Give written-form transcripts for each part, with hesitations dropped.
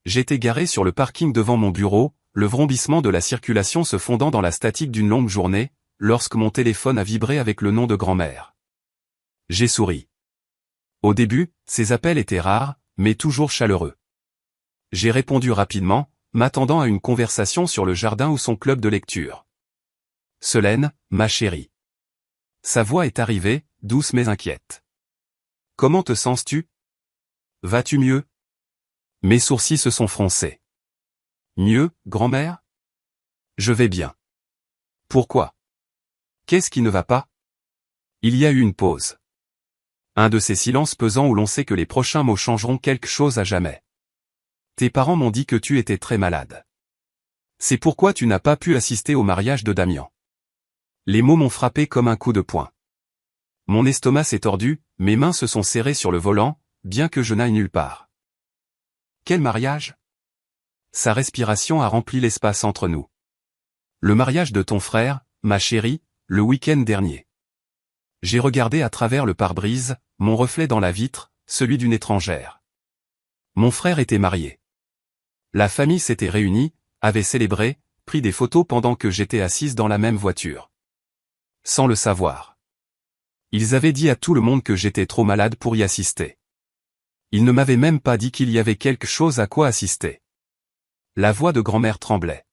J'étais garé sur le parking devant mon bureau, le vrombissement de la circulation se fondant dans la statique d'une longue journée, lorsque mon téléphone a vibré avec le nom de grand-mère. J'ai souri. Au début, ces appels étaient rares, mais toujours chaleureux. J'ai répondu rapidement, m'attendant à une conversation sur le jardin ou son club de lecture. Solène, ma chérie. Sa voix est arrivée, douce mais inquiète. Comment te sens-tu? Vas-tu mieux? Mes sourcils se sont froncés. Mieux, grand-mère? Je vais bien. Pourquoi? Qu'est-ce qui ne va pas? Il y a eu une pause. Un de ces silences pesants où l'on sait que les prochains mots changeront quelque chose à jamais. Tes parents m'ont dit que tu étais très malade. C'est pourquoi tu n'as pas pu assister au mariage de Damien. Les mots m'ont frappé comme un coup de poing. Mon estomac s'est tordu, mes mains se sont serrées sur le volant, bien que je n'aille nulle part. Quel mariage? Sa respiration a rempli l'espace entre nous. Le mariage de ton frère, ma chérie, le week-end dernier. J'ai regardé à travers le pare-brise, mon reflet dans la vitre, celui d'une étrangère. Mon frère était marié. La famille s'était réunie, avait célébré, pris des photos pendant que j'étais assise dans la même voiture. Sans le savoir. Ils avaient dit à tout le monde que j'étais trop malade pour y assister. Ils ne m'avaient même pas dit qu'il y avait quelque chose à quoi assister. La voix de grand-mère tremblait.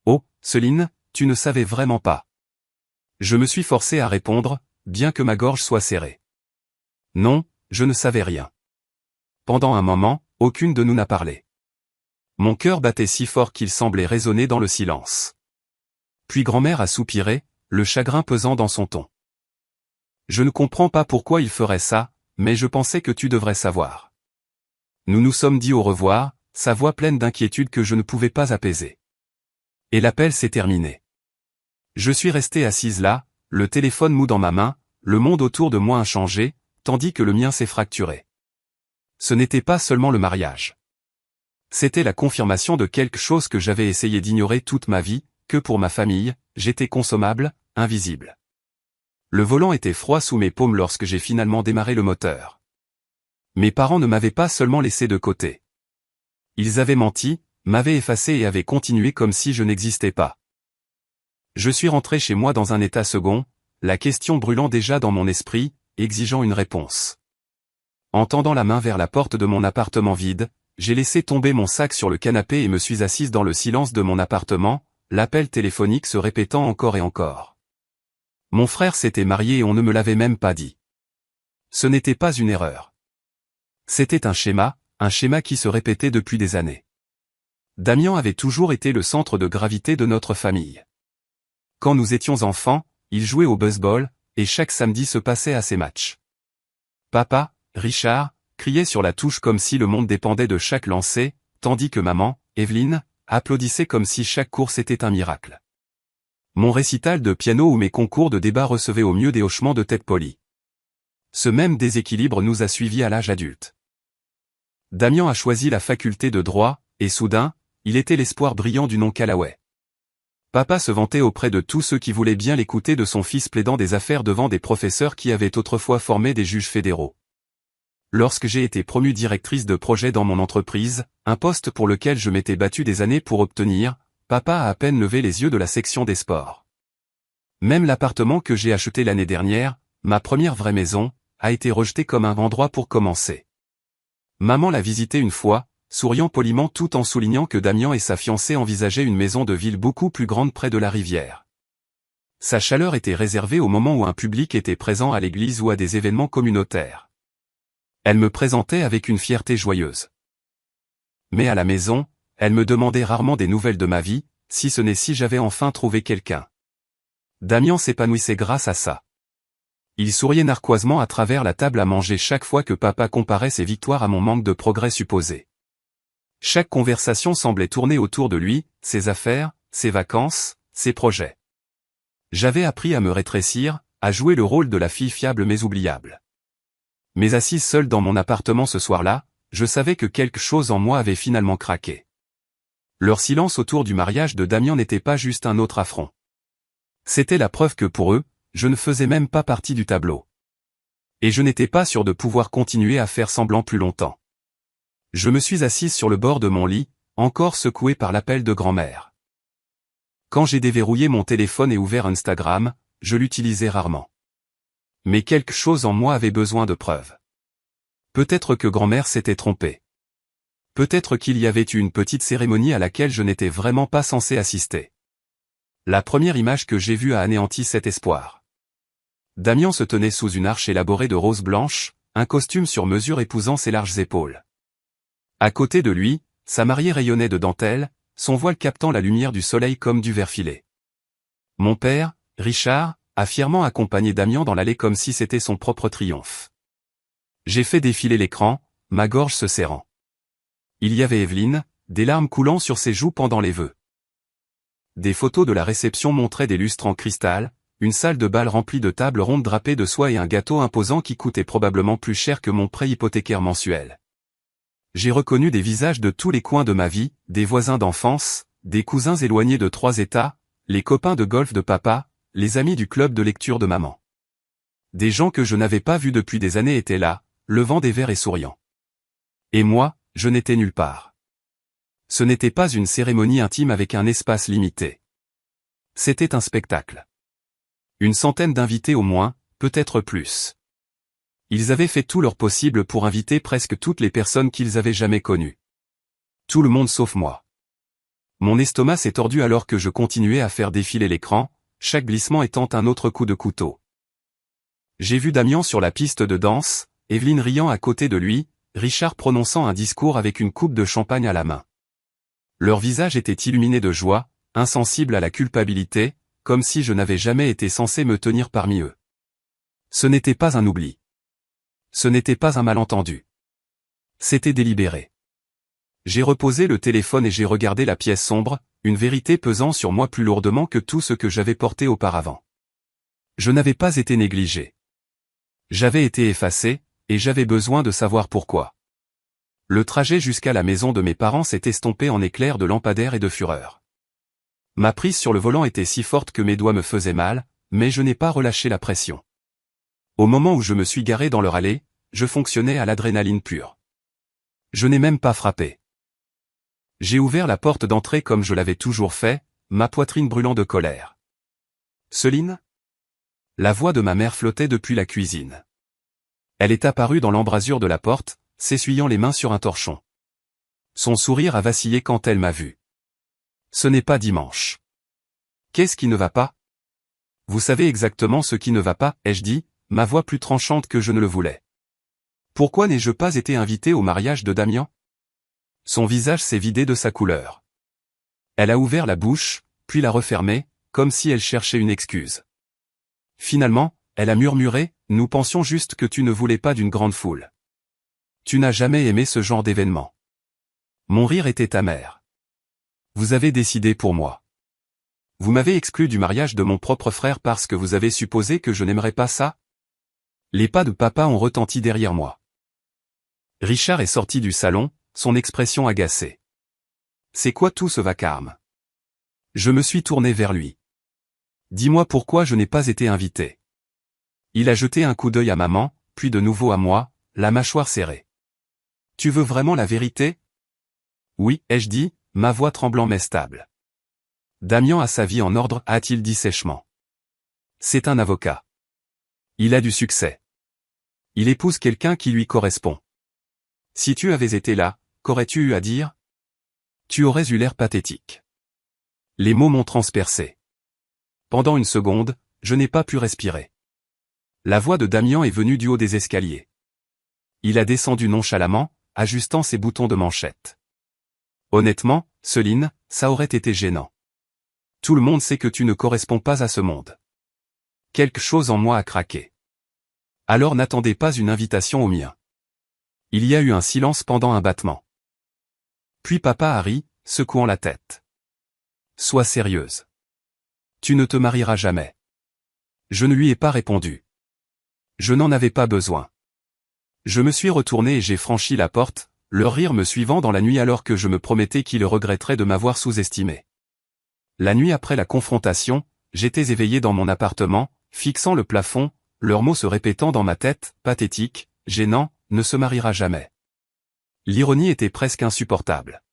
Oh, Céline, tu ne savais vraiment pas. Je me suis forcé à répondre, bien que ma gorge soit serrée. Non, je ne savais rien. Pendant un moment, aucune de nous n'a parlé. Mon cœur battait si fort qu'il semblait résonner dans le silence. Puis grand-mère a soupiré, le chagrin pesant dans son ton. Je ne comprends pas pourquoi il ferait ça, mais je pensais que tu devrais savoir. Nous nous sommes dit au revoir, sa voix pleine d'inquiétude que je ne pouvais pas apaiser. Et l'appel s'est terminé. Je suis resté assise là, le téléphone mou dans ma main, le monde autour de moi a changé, tandis que le mien s'est fracturé. Ce n'était pas seulement le mariage. C'était la confirmation de quelque chose que j'avais essayé d'ignorer toute ma vie, que pour ma famille, j'étais consommable, invisible. Le volant était froid sous mes paumes lorsque j'ai finalement démarré le moteur. Mes parents ne m'avaient pas seulement laissé de côté. Ils avaient menti, m'avaient effacé et avaient continué comme si je n'existais pas. Je suis rentré chez moi dans un état second, la question brûlant déjà dans mon esprit, exigeant une réponse. En tendant la main vers la porte de mon appartement vide, j'ai laissé tomber mon sac sur le canapé et me suis assise dans le silence de mon appartement, l'appel téléphonique se répétant encore et encore. Mon frère s'était marié et on ne me l'avait même pas dit. Ce n'était pas une erreur. C'était un schéma qui se répétait depuis des années. Damien avait toujours été le centre de gravité de notre famille. Quand nous étions enfants, il jouait au baseball, et chaque samedi se passait à ses matchs. Papa, Richard, criait sur la touche comme si le monde dépendait de chaque lancer, tandis que maman, Evelyne, applaudissait comme si chaque course était un miracle. Mon récital de piano ou mes concours de débat recevaient au mieux des hochements de tête polis. Ce même déséquilibre nous a suivis à l'âge adulte. Damien a choisi la faculté de droit, et soudain, il était l'espoir brillant du nom Callaway. Papa se vantait auprès de tous ceux qui voulaient bien l'écouter de son fils plaidant des affaires devant des professeurs qui avaient autrefois formé des juges fédéraux. Lorsque j'ai été promue directrice de projet dans mon entreprise, un poste pour lequel je m'étais battu des années pour obtenir, papa a à peine levé les yeux de la section des sports. Même l'appartement que j'ai acheté l'année dernière, ma première vraie maison, a été rejeté comme un endroit pour commencer. Maman l'a visité une fois, souriant poliment tout en soulignant que Damien et sa fiancée envisageaient une maison de ville beaucoup plus grande près de la rivière. Sa chaleur était réservée au moment où un public était présent à l'église ou à des événements communautaires. Elle me présentait avec une fierté joyeuse. Mais à la maison, elle me demandait rarement des nouvelles de ma vie, si ce n'est si j'avais enfin trouvé quelqu'un. Damien s'épanouissait grâce à ça. Il souriait narquoisement à travers la table à manger chaque fois que papa comparait ses victoires à mon manque de progrès supposé. Chaque conversation semblait tourner autour de lui, ses affaires, ses vacances, ses projets. J'avais appris à me rétrécir, à jouer le rôle de la fille fiable mais oubliable. Mais assise seule dans mon appartement ce soir-là, je savais que quelque chose en moi avait finalement craqué. Leur silence autour du mariage de Damien n'était pas juste un autre affront. C'était la preuve que pour eux, je ne faisais même pas partie du tableau. Et je n'étais pas sûr de pouvoir continuer à faire semblant plus longtemps. Je me suis assise sur le bord de mon lit, encore secouée par l'appel de grand-mère. Quand j'ai déverrouillé mon téléphone et ouvert Instagram, je l'utilisais rarement. Mais quelque chose en moi avait besoin de preuves. Peut-être que grand-mère s'était trompée. Peut-être qu'il y avait eu une petite cérémonie à laquelle je n'étais vraiment pas censé assister. La première image que j'ai vue a anéanti cet espoir. Damien se tenait sous une arche élaborée de roses blanches, un costume sur mesure épousant ses larges épaules. À côté de lui, sa mariée rayonnait de dentelle, son voile captant la lumière du soleil comme du verre filé. Mon père, Richard, a fièrement accompagné Damien dans l'allée comme si c'était son propre triomphe. J'ai fait défiler l'écran, ma gorge se serrant. Il y avait Evelyne, des larmes coulant sur ses joues pendant les vœux. Des photos de la réception montraient des lustres en cristal, une salle de bal remplie de tables rondes drapées de soie et un gâteau imposant qui coûtait probablement plus cher que mon prêt hypothécaire mensuel. J'ai reconnu des visages de tous les coins de ma vie, des voisins d'enfance, des cousins éloignés de 3 États, les copains de golf de papa, les amis du club de lecture de maman. Des gens que je n'avais pas vus depuis des années étaient là, levant des verres et souriant. Et moi, je n'étais nulle part. Ce n'était pas une cérémonie intime avec un espace limité. C'était un spectacle. Une centaine d'invités au moins, peut-être plus. Ils avaient fait tout leur possible pour inviter presque toutes les personnes qu'ils avaient jamais connues. Tout le monde sauf moi. Mon estomac s'est tordu alors que je continuais à faire défiler l'écran, chaque glissement étant un autre coup de couteau. J'ai vu Damien sur la piste de danse, Evelyne riant à côté de lui, Richard prononçant un discours avec une coupe de champagne à la main. Leurs visages étaient illuminés de joie, insensibles à la culpabilité, comme si je n'avais jamais été censé me tenir parmi eux. Ce n'était pas un oubli. Ce n'était pas un malentendu. C'était délibéré. J'ai reposé le téléphone et j'ai regardé la pièce sombre, une vérité pesant sur moi plus lourdement que tout ce que j'avais porté auparavant. Je n'avais pas été négligé. J'avais été effacé, et j'avais besoin de savoir pourquoi. Le trajet jusqu'à la maison de mes parents s'est estompé en éclairs de lampadaire et de fureur. Ma prise sur le volant était si forte que mes doigts me faisaient mal, mais je n'ai pas relâché la pression. Au moment où je me suis garé dans leur allée, je fonctionnais à l'adrénaline pure. Je n'ai même pas frappé. J'ai ouvert la porte d'entrée comme je l'avais toujours fait, ma poitrine brûlant de colère. Céline ? La voix de ma mère flottait depuis la cuisine. Elle est apparue dans l'embrasure de la porte, s'essuyant les mains sur un torchon. Son sourire a vacillé quand elle m'a vu. Ce n'est pas dimanche. Qu'est-ce qui ne va pas ? Vous savez exactement ce qui ne va pas, ai-je dit, ma voix plus tranchante que je ne le voulais. Pourquoi n'ai-je pas été invité au mariage de Damien ? Son visage s'est vidé de sa couleur. Elle a ouvert la bouche, puis l'a refermée, comme si elle cherchait une excuse. Finalement, elle a murmuré, nous pensions juste que tu ne voulais pas d'une grande foule. Tu n'as jamais aimé ce genre d'événement. Mon rire était amer. Vous avez décidé pour moi. Vous m'avez exclu du mariage de mon propre frère parce que vous avez supposé que je n'aimerais pas ça ? Les pas de papa ont retenti derrière moi. Richard est sorti du salon, son expression agacée. C'est quoi tout ce vacarme ? Je me suis tourné vers lui. Dis-moi pourquoi je n'ai pas été invité. Il a jeté un coup d'œil à maman, puis de nouveau à moi, la mâchoire serrée. Tu veux vraiment la vérité ? Oui, ai-je dit, ma voix tremblant mais stable. Damien a sa vie en ordre, a-t-il dit sèchement. C'est un avocat. Il a du succès. Il épouse quelqu'un qui lui correspond. Si tu avais été là, qu'aurais-tu eu à dire ? Tu aurais eu l'air pathétique. Les mots m'ont transpercé. Pendant une seconde, je n'ai pas pu respirer. La voix de Damien est venue du haut des escaliers. Il a descendu nonchalamment, ajustant ses boutons de manchette. Honnêtement, Céline, ça aurait été gênant. Tout le monde sait que tu ne corresponds pas à ce monde. Quelque chose en moi a craqué. Alors n'attendez pas une invitation au mien. Il y a eu un silence pendant un battement. Puis papa a ri, secouant la tête. Sois sérieuse. Tu ne te marieras jamais. Je ne lui ai pas répondu. Je n'en avais pas besoin. Je me suis retourné et j'ai franchi la porte, leur rire me suivant dans la nuit alors que je me promettais qu'ils regretteraient de m'avoir sous-estimé. La nuit après la confrontation, j'étais éveillé dans mon appartement, fixant le plafond, leurs mots se répétant dans ma tête, pathétique, gênant, ne se mariera jamais. L'ironie était presque insupportable.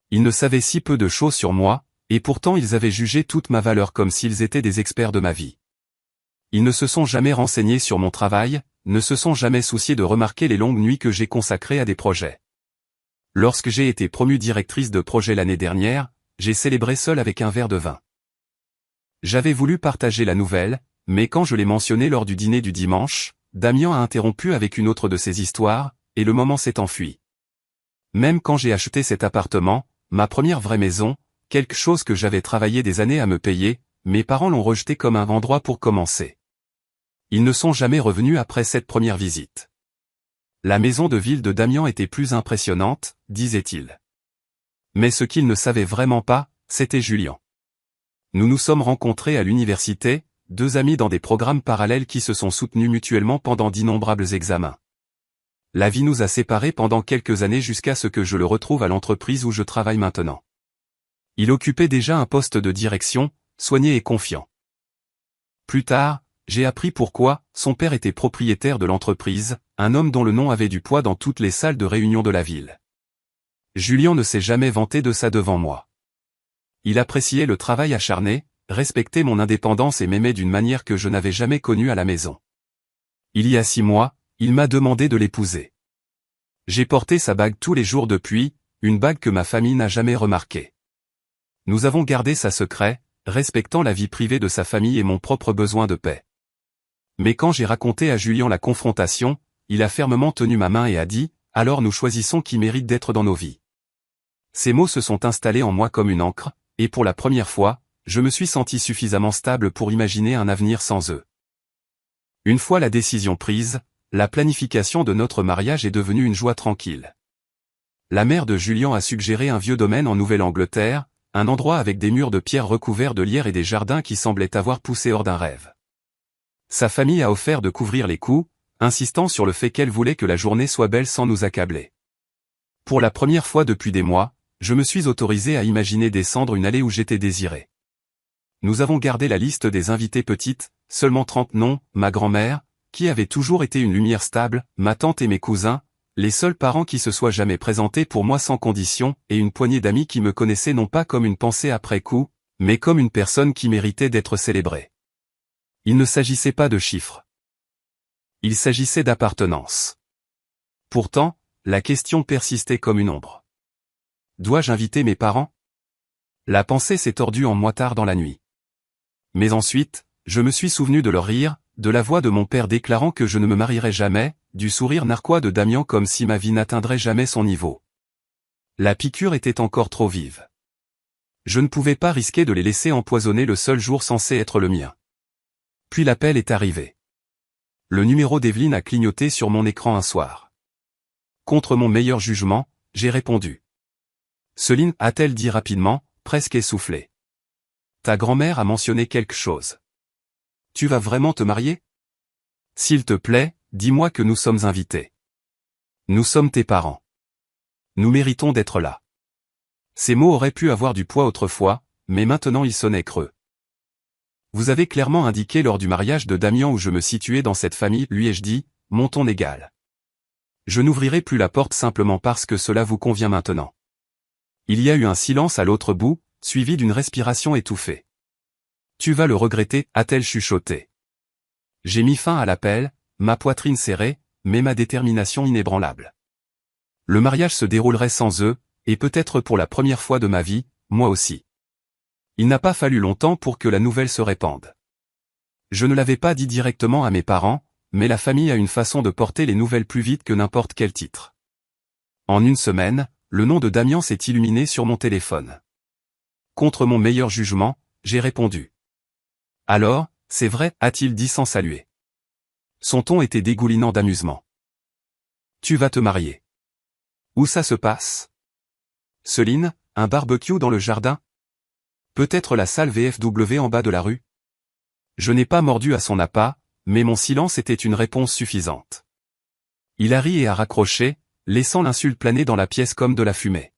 Ils ne savaient si peu de choses sur moi, et pourtant ils avaient jugé toute ma valeur comme s'ils étaient des experts de ma vie. Ils ne se sont jamais renseignés sur mon travail, ne se sont jamais souciés de remarquer les longues nuits que j'ai consacrées à des projets. Lorsque j'ai été promue directrice de projet l'année dernière, j'ai célébré seule avec un verre de vin. J'avais voulu partager la nouvelle, mais quand je l'ai mentionné lors du dîner du dimanche, Damien a interrompu avec une autre de ses histoires, et le moment s'est enfui. Même quand j'ai acheté cet appartement, ma première vraie maison, quelque chose que j'avais travaillé des années à me payer, mes parents l'ont rejeté comme un endroit pour commencer. Ils ne sont jamais revenus après cette première visite. La maison de ville de Damien était plus impressionnante, disait-il. Mais ce qu'il ne savait vraiment pas, c'était Julien. Nous nous sommes rencontrés à l'université, deux amis dans des programmes parallèles qui se sont soutenus mutuellement pendant d'innombrables examens. La vie nous a séparés pendant quelques années jusqu'à ce que je le retrouve à l'entreprise où je travaille maintenant. Il occupait déjà un poste de direction, soigné et confiant. Plus tard, j'ai appris pourquoi son père était propriétaire de l'entreprise, un homme dont le nom avait du poids dans toutes les salles de réunion de la ville. Julien ne s'est jamais vanté de ça devant moi. Il appréciait le travail acharné, respectait mon indépendance et m'aimait d'une manière que je n'avais jamais connue à la maison. Il y a 6 mois, il m'a demandé de l'épouser. J'ai porté sa bague tous les jours depuis, une bague que ma famille n'a jamais remarquée. Nous avons gardé ça secret, respectant la vie privée de sa famille et mon propre besoin de paix. Mais quand j'ai raconté à Julien la confrontation, il a fermement tenu ma main et a dit « Alors nous choisissons qui mérite d'être dans nos vies ». Ces mots se sont installés en moi comme une encre, et pour la première fois, je me suis senti suffisamment stable pour imaginer un avenir sans eux. Une fois la décision prise, la planification de notre mariage est devenue une joie tranquille. La mère de Julien a suggéré un vieux domaine en Nouvelle-Angleterre, un endroit avec des murs de pierre recouverts de lierre et des jardins qui semblaient avoir poussé hors d'un rêve. Sa famille a offert de couvrir les coûts, insistant sur le fait qu'elle voulait que la journée soit belle sans nous accabler. Pour la première fois depuis des mois, je me suis autorisé à imaginer descendre une allée où j'étais désiré. Nous avons gardé la liste des invités petite, seulement 30 noms, ma grand-mère, qui avait toujours été une lumière stable, ma tante et mes cousins, les seuls parents qui se soient jamais présentés pour moi sans condition, et une poignée d'amis qui me connaissaient non pas comme une pensée après coup, mais comme une personne qui méritait d'être célébrée. Il ne s'agissait pas de chiffres. Il s'agissait d'appartenance. Pourtant, la question persistait comme une ombre. Dois-je inviter mes parents? La pensée s'est tordue en moi tard dans la nuit. Mais ensuite, je me suis souvenu de leur rire, de la voix de mon père déclarant que je ne me marierais jamais, du sourire narquois de Damien comme si ma vie n'atteindrait jamais son niveau. La piqûre était encore trop vive. Je ne pouvais pas risquer de les laisser empoisonner le seul jour censé être le mien. Puis l'appel est arrivé. Le numéro d'Evelyne a clignoté sur mon écran un soir. Contre mon meilleur jugement, j'ai répondu. Céline, a-t-elle dit rapidement, presque essoufflée. Ta grand-mère a mentionné quelque chose. Tu vas vraiment te marier? S'il te plaît, dis-moi que nous sommes invités. Nous sommes tes parents. Nous méritons d'être là. Ces mots auraient pu avoir du poids autrefois, mais maintenant ils sonnaient creux. Vous avez clairement indiqué lors du mariage de Damien où je me situais dans cette famille, lui ai-je dit, mon ton égal. Je n'ouvrirai plus la porte simplement parce que cela vous convient maintenant. Il y a eu un silence à l'autre bout, suivi d'une respiration étouffée. Tu vas le regretter, a-t-elle chuchoté. J'ai mis fin à l'appel, ma poitrine serrée, mais ma détermination inébranlable. Le mariage se déroulerait sans eux, et peut-être pour la première fois de ma vie, moi aussi. Il n'a pas fallu longtemps pour que la nouvelle se répande. Je ne l'avais pas dit directement à mes parents, mais la famille a une façon de porter les nouvelles plus vite que n'importe quel titre. En une semaine, le nom de Damien s'est illuminé sur mon téléphone. Contre mon meilleur jugement, j'ai répondu. Alors, c'est vrai, a-t-il dit sans saluer. Son ton était dégoulinant d'amusement. Tu vas te marier. Où ça se passe? Céline, un barbecue dans le jardin? Peut-être la salle VFW en bas de la rue? Je n'ai pas mordu à son appât, mais mon silence était une réponse suffisante. Il a ri et a raccroché, laissant l'insulte planer dans la pièce comme de la fumée.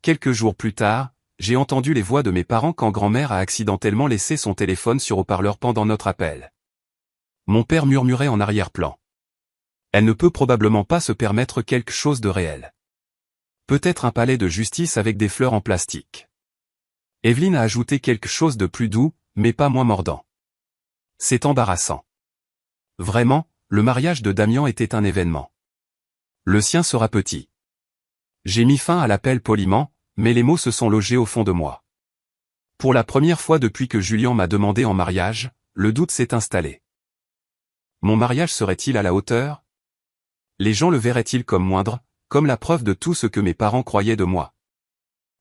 Quelques jours plus tard, j'ai entendu les voix de mes parents quand grand-mère a accidentellement laissé son téléphone sur haut-parleur pendant notre appel. Mon père murmurait en arrière-plan. Elle ne peut probablement pas se permettre quelque chose de réel. Peut-être un palais de justice avec des fleurs en plastique. Evelyne a ajouté quelque chose de plus doux, mais pas moins mordant. C'est embarrassant. Vraiment, le mariage de Damien était un événement. Le sien sera petit. J'ai mis fin à l'appel poliment, mais les mots se sont logés au fond de moi. Pour la première fois depuis que Julien m'a demandé en mariage, le doute s'est installé. Mon mariage serait-il à la hauteur? Les gens le verraient-ils comme moindre, comme la preuve de tout ce que mes parents croyaient de moi?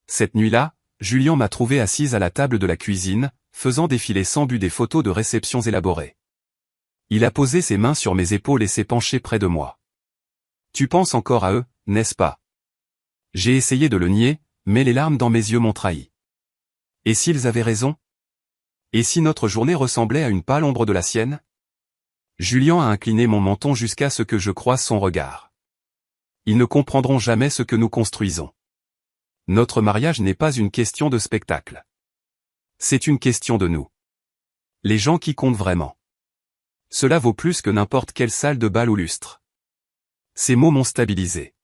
Cette nuit-là, Julien m'a trouvé assise à la table de la cuisine, faisant défiler sans but des photos de réceptions élaborées. Il a posé ses mains sur mes épaules et s'est penché près de moi. Tu penses encore à eux, n'est-ce pas? J'ai essayé de le nier, mais les larmes dans mes yeux m'ont trahi. Et s'ils avaient raison? Et si notre journée ressemblait à une pâle ombre de la sienne? Julien a incliné mon menton jusqu'à ce que je croise son regard. Ils ne comprendront jamais ce que nous construisons. Notre mariage n'est pas une question de spectacle. C'est une question de nous. Les gens qui comptent vraiment. Cela vaut plus que n'importe quelle salle de bal ou lustre. Ces mots m'ont stabilisé.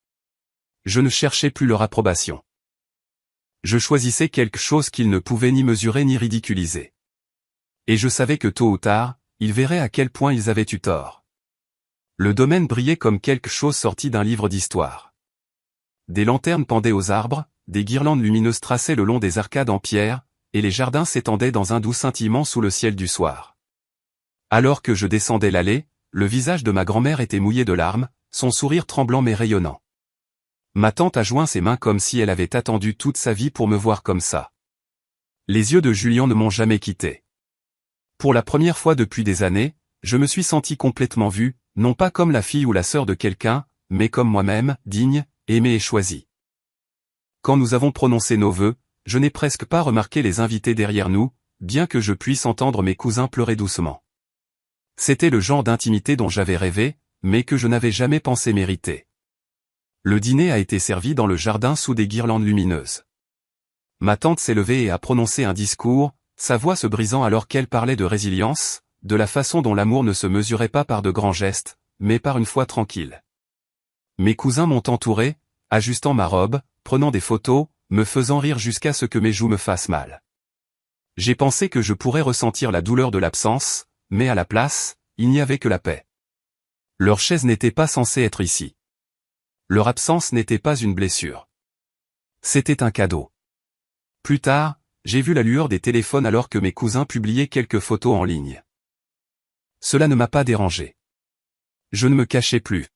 Je ne cherchais plus leur approbation. Je choisissais quelque chose qu'ils ne pouvaient ni mesurer ni ridiculiser. Et je savais que tôt ou tard, ils verraient à quel point ils avaient eu tort. Le domaine brillait comme quelque chose sorti d'un livre d'histoire. Des lanternes pendaient aux arbres, des guirlandes lumineuses traçaient le long des arcades en pierre, et les jardins s'étendaient dans un doux scintillement sous le ciel du soir. Alors que je descendais l'allée, le visage de ma grand-mère était mouillé de larmes, son sourire tremblant mais rayonnant. Ma tante a joint ses mains comme si elle avait attendu toute sa vie pour me voir comme ça. Les yeux de Julien ne m'ont jamais quitté. Pour la première fois depuis des années, je me suis senti complètement vu, non pas comme la fille ou la sœur de quelqu'un, mais comme moi-même, digne, aimé et choisi. Quand nous avons prononcé nos vœux, je n'ai presque pas remarqué les invités derrière nous, bien que je puisse entendre mes cousins pleurer doucement. C'était le genre d'intimité dont j'avais rêvé, mais que je n'avais jamais pensé mériter. Le dîner a été servi dans le jardin sous des guirlandes lumineuses. Ma tante s'est levée et a prononcé un discours, sa voix se brisant alors qu'elle parlait de résilience, de la façon dont l'amour ne se mesurait pas par de grands gestes, mais par une foi tranquille. Mes cousins m'ont entouré, ajustant ma robe, prenant des photos, me faisant rire jusqu'à ce que mes joues me fassent mal. J'ai pensé que je pourrais ressentir la douleur de l'absence, mais à la place, il n'y avait que la paix. Leur chaise n'était pas censée être ici. Leur absence n'était pas une blessure. C'était un cadeau. Plus tard, j'ai vu la lueur des téléphones alors que mes cousins publiaient quelques photos en ligne. Cela ne m'a pas dérangé. Je ne me cachais plus.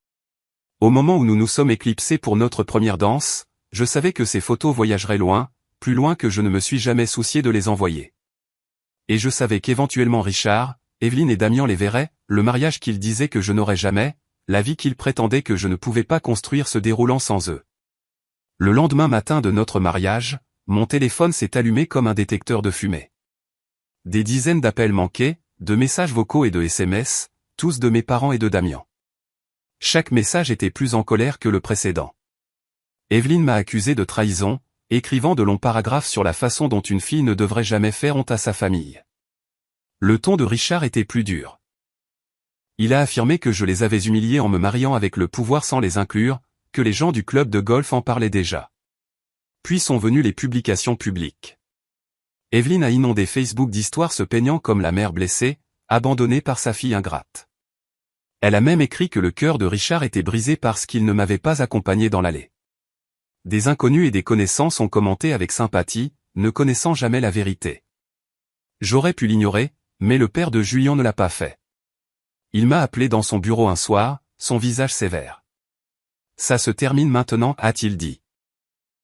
Au moment où nous nous sommes éclipsés pour notre première danse, je savais que ces photos voyageraient loin, plus loin que je ne me suis jamais soucié de les envoyer. Et je savais qu'éventuellement Richard, Evelyne et Damien les verraient, le mariage qu'ils disaient que je n'aurais jamais, la vie qu'ils prétendaient que je ne pouvais pas construire se déroulant sans eux. Le lendemain matin de notre mariage, mon téléphone s'est allumé comme un détecteur de fumée. Des dizaines d'appels manqués, de messages vocaux et de SMS, tous de mes parents et de Damien. Chaque message était plus en colère que le précédent. Evelyne m'a accusé de trahison, écrivant de longs paragraphes sur la façon dont une fille ne devrait jamais faire honte à sa famille. Le ton de Richard était plus dur. Il a affirmé que je les avais humiliés en me mariant avec le pouvoir sans les inclure, que les gens du club de golf en parlaient déjà. Puis sont venues les publications publiques. Evelyne a inondé Facebook d'histoires se peignant comme la mère blessée, abandonnée par sa fille ingrate. Elle a même écrit que le cœur de Richard était brisé parce qu'il ne m'avait pas accompagné dans l'allée. Des inconnus et des connaissances ont commenté avec sympathie, ne connaissant jamais la vérité. J'aurais pu l'ignorer, mais le père de Julien ne l'a pas fait. Il m'a appelé dans son bureau un soir, son visage sévère. Ça se termine maintenant, a-t-il dit.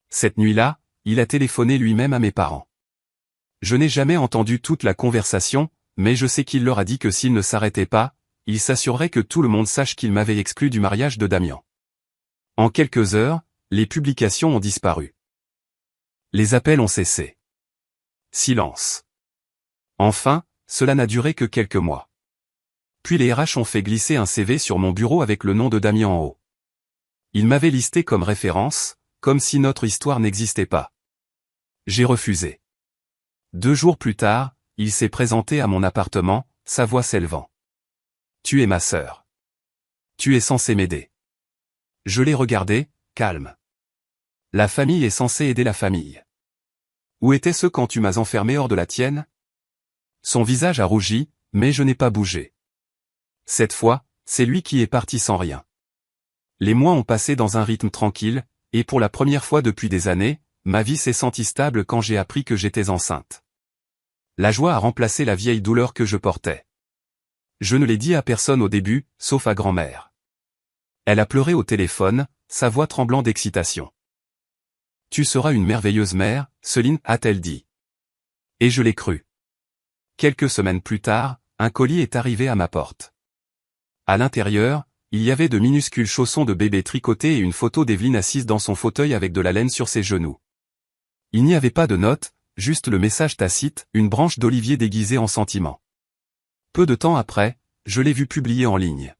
Cette nuit-là, il a téléphoné lui-même à mes parents. Je n'ai jamais entendu toute la conversation, mais je sais qu'il leur a dit que s'il ne s'arrêtait pas, il s'assurerait que tout le monde sache qu'il m'avait exclu du mariage de Damien. En quelques heures, les publications ont disparu. Les appels ont cessé. Silence. Enfin, cela n'a duré que quelques mois. Puis les RH ont fait glisser un CV sur mon bureau avec le nom de Damien en haut. Ils m'avaient listé comme référence, comme si notre histoire n'existait pas. J'ai refusé. 2 jours plus tard, il s'est présenté à mon appartement, sa voix s'élevant. Tu es ma sœur. Tu es censé m'aider. Je l'ai regardé, calme. La famille est censée aider la famille. Où étais-ce quand tu m'as enfermé hors de la tienne? Son visage a rougi, mais je n'ai pas bougé. Cette fois, c'est lui qui est parti sans rien. Les mois ont passé dans un rythme tranquille, et pour la première fois depuis des années, ma vie s'est sentie stable quand j'ai appris que j'étais enceinte. La joie a remplacé la vieille douleur que je portais. Je ne l'ai dit à personne au début, sauf à grand-mère. Elle a pleuré au téléphone, sa voix tremblant d'excitation. Tu seras une merveilleuse mère, Céline, a-t-elle dit. Et je l'ai cru. Quelques semaines plus tard, un colis est arrivé à ma porte. À l'intérieur, il y avait de minuscules chaussons de bébé tricotés et une photo d'Evelyne assise dans son fauteuil avec de la laine sur ses genoux. Il n'y avait pas de note, juste le message tacite, une branche d'olivier déguisée en sentiment. Peu de temps après, je l'ai vue publier en ligne.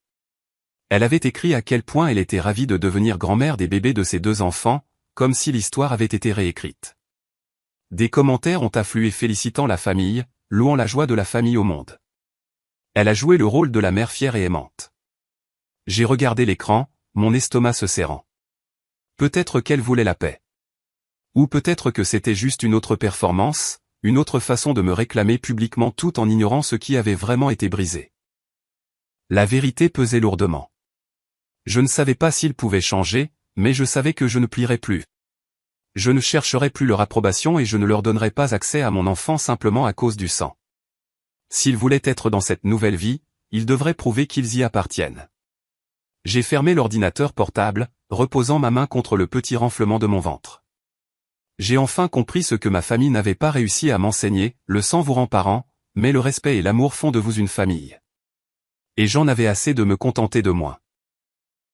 Elle avait écrit à quel point elle était ravie de devenir grand-mère des bébés de ses 2 enfants, comme si l'histoire avait été réécrite. Des commentaires ont afflué félicitant la famille, louant la joie de la famille au monde. Elle a joué le rôle de la mère fière et aimante. J'ai regardé l'écran, mon estomac se serrant. Peut-être qu'elle voulait la paix. Ou peut-être que c'était juste une autre performance, une autre façon de me réclamer publiquement tout en ignorant ce qui avait vraiment été brisé. La vérité pesait lourdement. Je ne savais pas s'il pouvait changer, mais je savais que je ne plierais plus. Je ne chercherais plus leur approbation et je ne leur donnerais pas accès à mon enfant simplement à cause du sang. S'ils voulaient être dans cette nouvelle vie, ils devraient prouver qu'ils y appartiennent. J'ai fermé l'ordinateur portable, reposant ma main contre le petit renflement de mon ventre. J'ai enfin compris ce que ma famille n'avait pas réussi à m'enseigner, le sang vous rend parent, mais le respect et l'amour font de vous une famille. Et j'en avais assez de me contenter de moins.